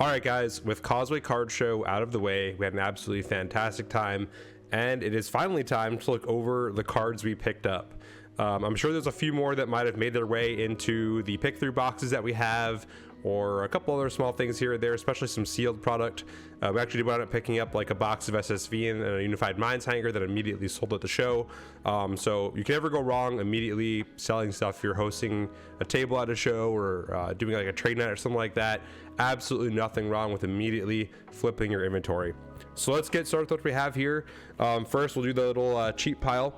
All right, guys, with Causeway Card Show out of the way, we had an absolutely fantastic time, and it is finally time to look over the cards we picked up. I'm sure there's a few more that might have made their way into the pick through boxes that we have, or a couple other small things here or there, especially some sealed product. We actually wound up picking up like a box of SSV and a Unified Minds hanger that immediately sold at the show. So you can never go wrong immediately selling stuff if you're hosting a table at a show or doing like a trade night or something like that. Absolutely nothing wrong with immediately flipping your inventory. So let's get started with what we have here. First, we'll do the little cheap pile.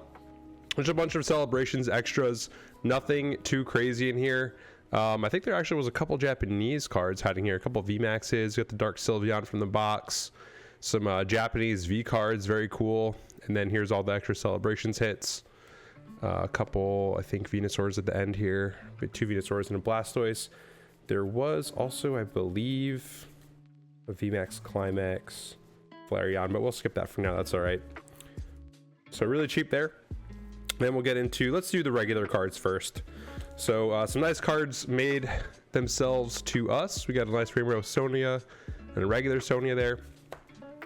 There's a bunch of celebrations extras, nothing too crazy in here. I think there actually was a couple Japanese cards hiding here, a couple VMAXs. You got the Dark Sylveon from the box, some Japanese V cards, very cool. And then here's all the extra celebrations hits. A couple, I think, Venusaurs at the end here. We had two Venusaurs and a Blastoise. There was also, I believe, a VMAX Climax Flareon, but we'll skip that for now. That's all right. So really cheap there. Then we'll get into, let's do the regular cards first. So some nice cards made themselves to us. We got a nice Rainbow Sonia and a regular Sonia there.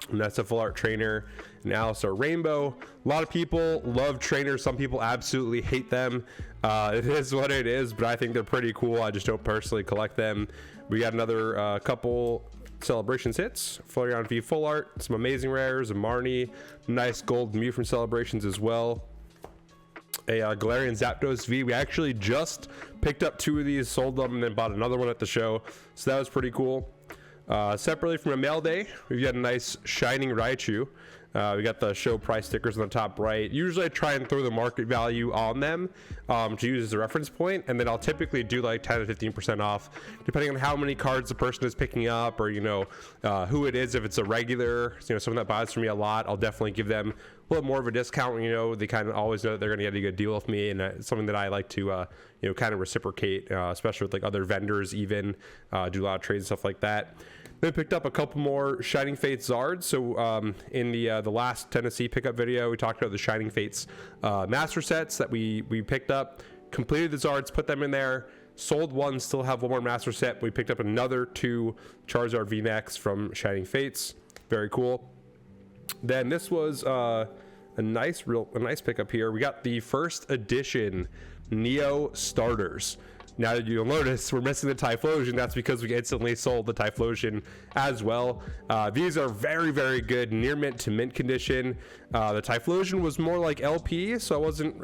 And that's a full art trainer and Alistar Rainbow. A lot of people love trainers. Some people absolutely hate them. It is what it is, but I think they're pretty cool. I just don't personally collect them. We got another couple Celebrations hits, Flareon V full art, some amazing rares, a Marnie, nice gold Mew from Celebrations as well. A Galarian Zapdos V. We actually just picked up two of these, sold them, and then bought another one at the show, so that was pretty cool. Separately from a mail day, we've got a nice Shining Raichu. We got the show price stickers on the top right. Usually I try and throw the market value on them to use as a reference point, and then I'll typically do like 10 to 15% off depending on how many cards the person is picking up, or who it is. If it's a regular, someone that buys from me a lot, I'll definitely give them a little more of a discount. They kind of always know that they're going to get a good deal with me, and it's something that I like to kind of reciprocate, especially with like other vendors. Even do a lot of trades and stuff like that. Then picked up a couple more Shining Fates Zards. So in the last Tennessee pickup video, we talked about the Shining Fates master sets that we picked up, completed the Zards, put them in there, sold one, still have one more master set. We picked up another two Charizard VMAX from Shining Fates. Very cool. Then this was a nice pickup here. We got the first edition Neo starters. Now you'll notice we're missing the Typhlosion. That's because we instantly sold the Typhlosion as well. These are very, very good, near mint to mint condition. The Typhlosion was more like LP, so I wasn't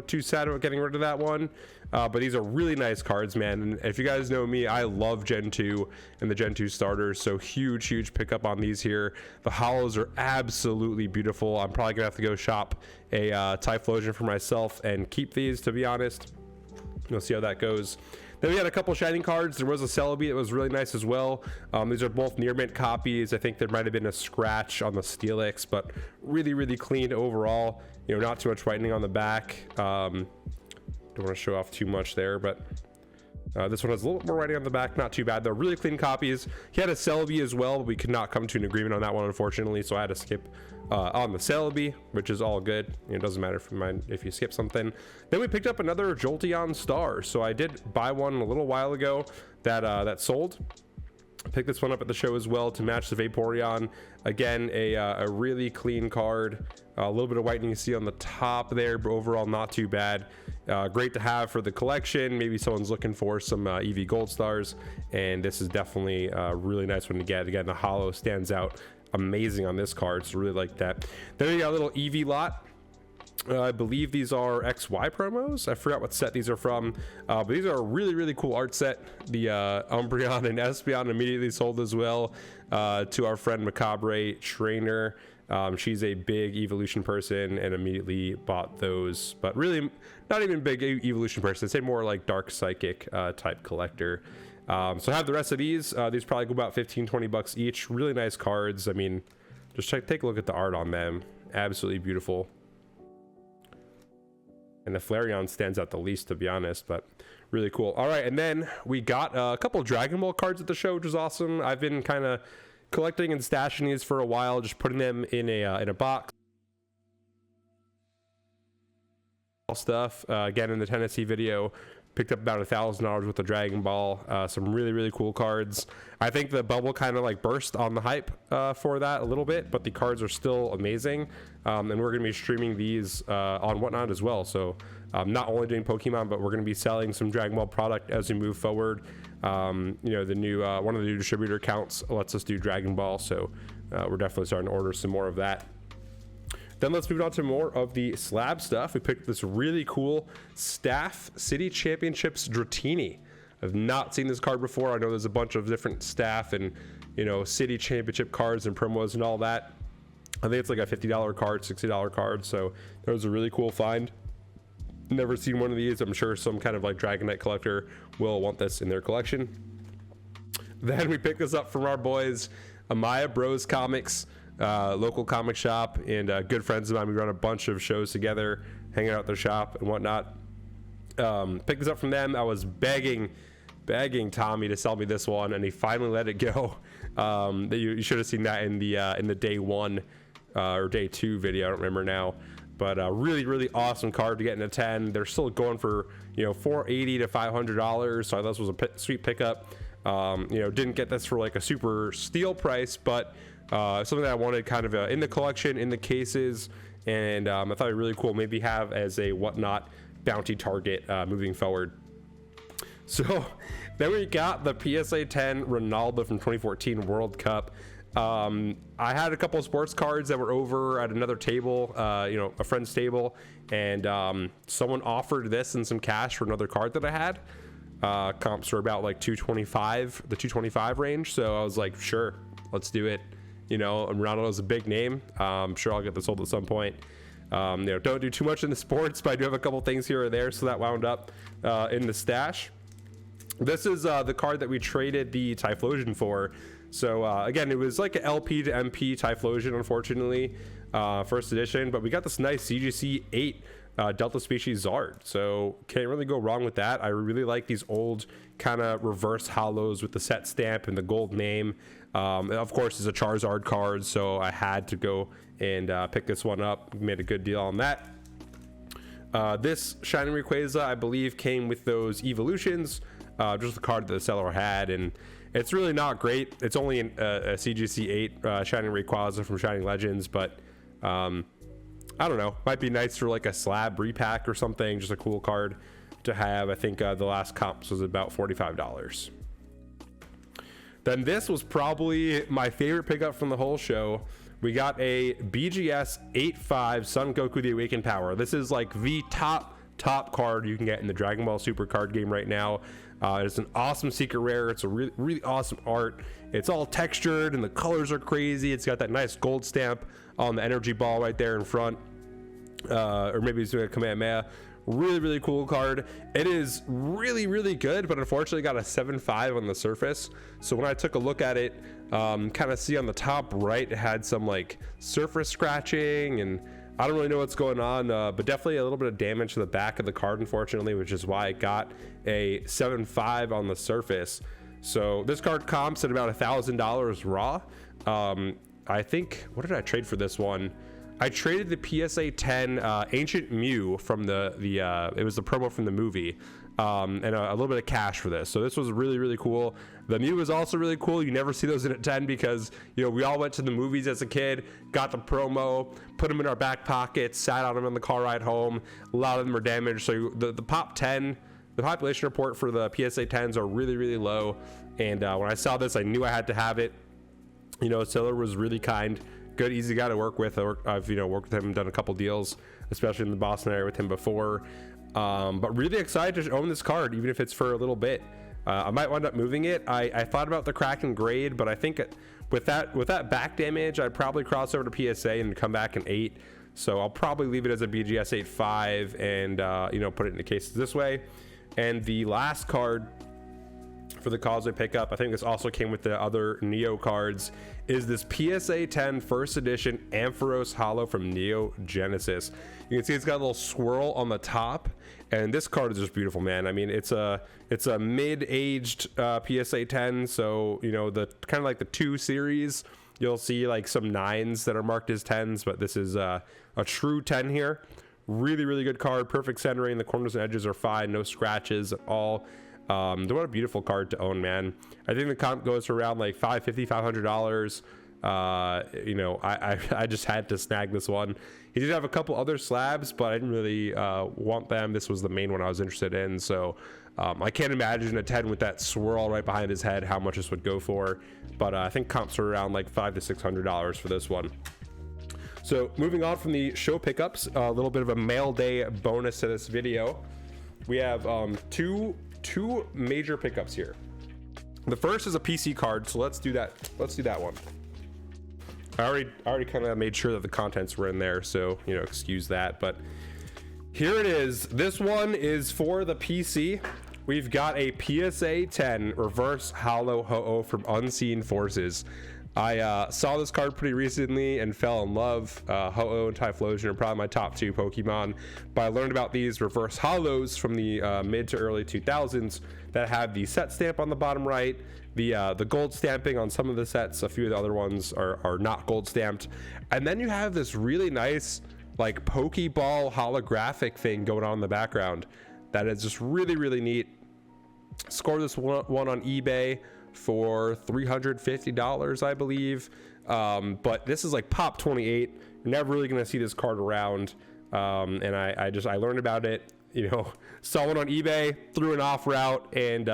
too sad about getting rid of that one. But these are really nice cards, man. And if you guys know me, I love Gen 2 and the Gen 2 starters, so huge pickup on these here. The holos are absolutely beautiful. I'm probably gonna have to go shop a Typhlosion for myself and keep these, to be honest. We'll see how that goes. Then we had a couple Shining cards. There was a Celebi that was really nice as well. These are both near mint copies. I think there might have been a scratch on the Steelix, but really clean overall. Not too much whitening on the back. Don't want to show off too much there, but this one has a little bit more writing on the back. Not too bad. They're really clean copies. He had a Celebi as well, but we could not come to an agreement on that one, unfortunately, so I had to skip on the Celebi, which is all good. It doesn't matter if you skip something. Then we picked up another Jolteon Star. So I did buy one a little while ago that sold. Picked this one up at the show as well to match the Vaporeon. Again, a really clean card. A little bit of whitening you see on the top there, but overall not too bad. Great to have for the collection. Maybe someone's looking for some EV Gold Stars, and this is definitely a really nice one to get. Again, the holo stands out amazing on this card, so really like that. Then we got a little EV lot. I believe these are XY promos. I forgot what set these are from, but these are a really cool art set. The Umbreon and Espeon immediately sold as well to our friend Macabre Trainer. She's a big evolution person and immediately bought those, but really not even big evolution person. I'd say more like dark psychic type collector. So I have the rest of these. These probably go about 15-20 bucks each. Really nice cards. I mean, just take a look at the art on them. Absolutely beautiful. And the Flareon stands out the least, to be honest, but really cool. All right, and then we got a couple Dragon Ball cards at the show, which was awesome. I've been kind of collecting and stashing these for a while, just putting them in a box. Stuff again in the Tennessee video. Picked up about $1,000 worth of Dragon Ball. Some really cool cards. I think the bubble kind of like burst on the hype for that a little bit, but the cards are still amazing. And we're going to be streaming these on Whatnot as well. So not only doing Pokemon, but we're going to be selling some Dragon Ball product as we move forward. You know, the new one of the new distributor accounts lets us do Dragon Ball, so we're definitely starting to order some more of that. Then let's move on to more of the slab stuff. We picked this really cool Staff City Championships Dratini. I've not seen this card before. I know there's a bunch of different staff and, you know, city championship cards and promos and all that. I think it's like a $50 card, $60 card. So that was a really cool find. Never seen one of these. I'm sure some kind of like Dragon Knight collector will want this in their collection. Then we picked this up from our boys, Amaya Bros Comics. Local comic shop, and good friends of mine. We run a bunch of shows together, hanging out at their shop and whatnot. Picked this up from them. I was begging Tommy to sell me this one, and he finally let it go. You should have seen that in the day one or day two video. I don't remember now, but really awesome card to get in a 10. They're still going for, you know, $480 to $500, so this was a sweet pickup. You know, didn't get this for like a super steal price, but something that I wanted kind of in the collection, in the cases, and I thought it'd be really cool maybe have as a Whatnot bounty target moving forward. So then we got the PSA 10 Ronaldo from 2014 World Cup. I had a couple of sports cards that were over at another table, you know, a friend's table, and someone offered this and some cash for another card that I had. Comps were about like 225, the 225 range, so I was like, sure, let's do it. You know, Ronaldo is a big name. I'm sure I'll get this sold at some point. You know, don't do too much in the sports, but I do have a couple things here or there, so that wound up in the stash. This is the card that we traded the Typhlosion for. So again, it was like an LP to MP Typhlosion, unfortunately, first edition, but we got this nice CGC 8 Delta Species Zard, so can't really go wrong with that. I really like these old kind of reverse hollows with the set stamp and the gold name. Of course, it's a Charizard card, so I had to go and pick this one up. Made a good deal on that. This Shining Rayquaza, I believe, came with those evolutions, just the card that the seller had, and it's really not great. It's only a CGC 8 Shining Rayquaza from Shining Legends, but I don't know, might be nice for like a slab repack or something, just a cool card to have. I think the last comps was about $45. Then this was probably my favorite pickup from the whole show. We got a BGS 8.5 Son Goku the Awakened Power. This is like the top card you can get in the Dragon Ball Super card game right now. It's an awesome secret rare. It's a really awesome art. It's all textured and the colors are crazy. It's got that nice gold stamp on the energy ball right there in front. Or maybe it's doing a Kamehameha. Really cool card. It is really good, but unfortunately got a 7.5 on the surface. So when I took a look at it, kind of see on the top right, it had some like surface scratching, and I don't really know what's going on, but definitely a little bit of damage to the back of the card, unfortunately, which is why it got a 7.5 on the surface. So this card comps at about $1,000 raw. I think, what did I trade for this one? I traded the PSA 10 Ancient Mew from it was the promo from the movie, and a little bit of cash for this. So this was really cool. The Mew was also really cool. You never see those in a 10 because, you know, we all went to the movies as a kid, got the promo, put them in our back pockets, sat on them on the car ride home. A lot of them are damaged. So the Pop 10, the population report for the PSA 10s are really low. And when I saw this, I knew I had to have it. You know, seller was really kind. Good, easy guy to work with. I've, you know, worked with him and done a couple deals, especially in the Boston area with him before. But really excited to own this card, even if it's for a little bit. I might wind up moving it. I thought about the crack and grade, but I think with that back damage, I'd probably cross over to PSA and come back in 8. So I'll probably leave it as a BGS 8.5 and you know, put it in the cases this way. And the last card for the Causeway pickup, I think this also came with the other Neo cards, is this PSA 10 first edition Ampharos Hollow from Neo Genesis. You can see it's got a little swirl on the top, and this card is just beautiful, man. I mean, it's a mid-aged PSA 10, so, you know, the kind of like the 2 series, you'll see like some 9s that are marked as 10s, but this is a true 10 here. Really good card. Perfect centering. The corners and edges are fine. No scratches at all. What a beautiful card to own, man. I think the comp goes for around like $550, $500. You know, I just had to snag this one. He did have a couple other slabs, but I didn't really want them. This was the main one I was interested in. So I can't imagine a 10 with that swirl right behind his head, how much this would go for. But I think comps are around like $500 to $600 for this one. So moving on from the show pickups, a little bit of a mail day bonus to this video. We have two major pickups here. The first is a PC card, so let's do that. Let's do that one. I already kind of made sure that the contents were in there, so you know, excuse that. But here it is. This one is for the PC. We've got a PSA 10 reverse hollow Ho-Oh from Unseen Forces. I saw this card pretty recently and fell in love. Ho-Oh and Typhlosion are probably my top 2 Pokemon, but I learned about these reverse hollows from the mid to early 2000s that have the set stamp on the bottom right, the gold stamping on some of the sets. A few of the other ones are not gold stamped, and then you have this really nice like Pokeball holographic thing going on in the background that is just really neat. Scored this one on eBay for $350, I believe, but this is like pop 28. You're never really gonna see this card around, and I learned about it, you know, saw one on eBay, threw an offer out, and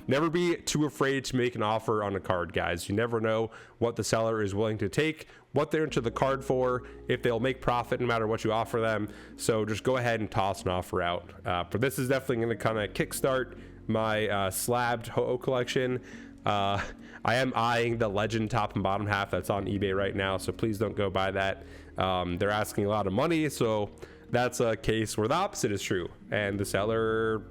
never be too afraid to make an offer on a card, guys. You never know what the seller is willing to take, what they're into the card for, if they'll make profit no matter what you offer them. So just go ahead and toss an offer out. But this is definitely going to kind of kickstart my slabbed Ho-Oh collection. I am eyeing the legend top and bottom half that's on eBay right now, so please don't go buy that. They're asking a lot of money, so that's a case where the opposite is true, and the seller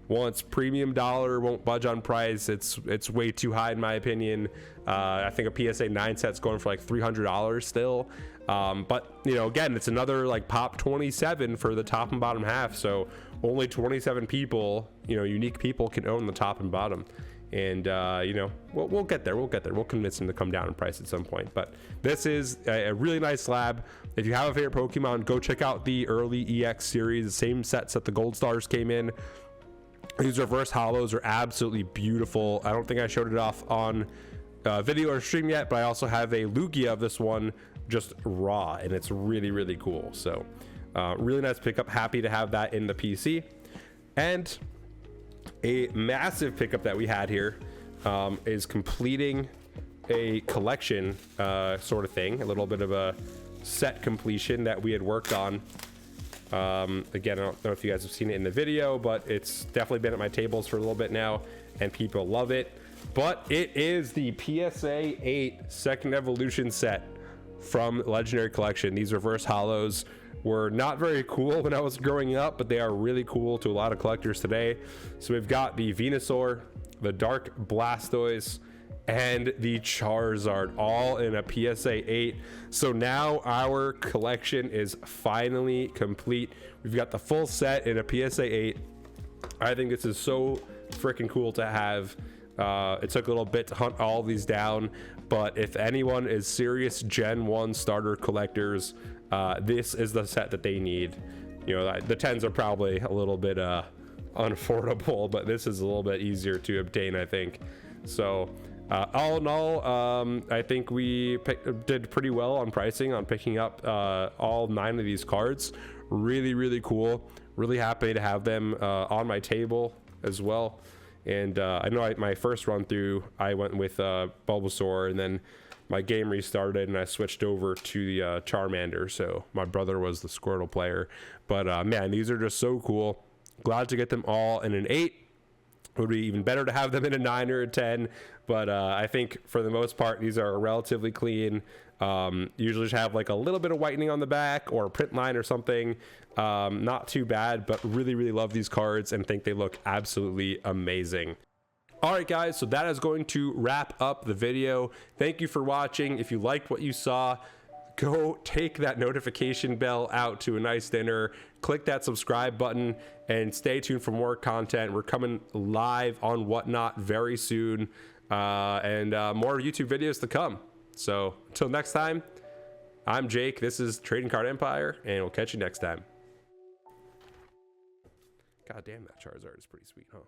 wants premium dollar, won't budge on price. It's way too high in my opinion. I think a PSA 9 set's going for like $300 still, but you know, again, it's another like pop 27 for the top and bottom half, so only 27 people, you know, unique people can own the top and bottom. And you know, we'll get there. We'll convince him to come down in price at some point. But this is a really nice slab. If you have a favorite Pokemon, go check out the early EX series, the same sets that the Gold Stars came in. These reverse hollows are absolutely beautiful. I don't think I showed it off on video or stream yet, but I also have a Lugia of this one just raw, and it's really cool. So really nice pickup. Happy to have that in the PC. And a massive pickup that we had here is completing a collection sort of thing, a little bit of a set completion that we had worked on. Again, I don't know if you guys have seen it in the video, but it's definitely been at my tables for a little bit now and people love it. But it is the PSA 8 second evolution set from Legendary Collection. These reverse hollows were not very cool when I was growing up, but they are really cool to a lot of collectors today. So we've got the Venusaur, the Dark Blastoise, and the Charizard all in a PSA 8. So now our collection is finally complete. We've got the full set in a PSA 8. I think this is so freaking cool to have. It took a little bit to hunt all these down, but if anyone is serious Gen 1 starter collectors, this is the set that they need. You know, the 10s are probably a little bit unaffordable, but this is a little bit easier to obtain, I think. So all in all, I think we did pretty well on pricing on picking up all 9 of these cards. Really cool. Really happy to have them on my table as well. And I know my first run through, I went with Bulbasaur, and then my game restarted and I switched over to the Charmander. So my brother was the Squirtle player. But man, these are just so cool. Glad to get them all in an 8. Would be even better to have them in a 9 or a 10. But I think for the most part, these are relatively clean. Usually just have like a little bit of whitening on the back or a print line or something. Not too bad, but really love these cards and think they look absolutely amazing. All right, guys, so that is going to wrap up the video. Thank you for watching. If you liked what you saw, go take that notification bell out to a nice dinner, click that subscribe button, and stay tuned for more content. We're coming live on Whatnot very soon, and more YouTube videos to come. So until next time, I'm Jake. This is Trading Card Empire, and we'll catch you next time. God damn, that Charizard is pretty sweet, huh?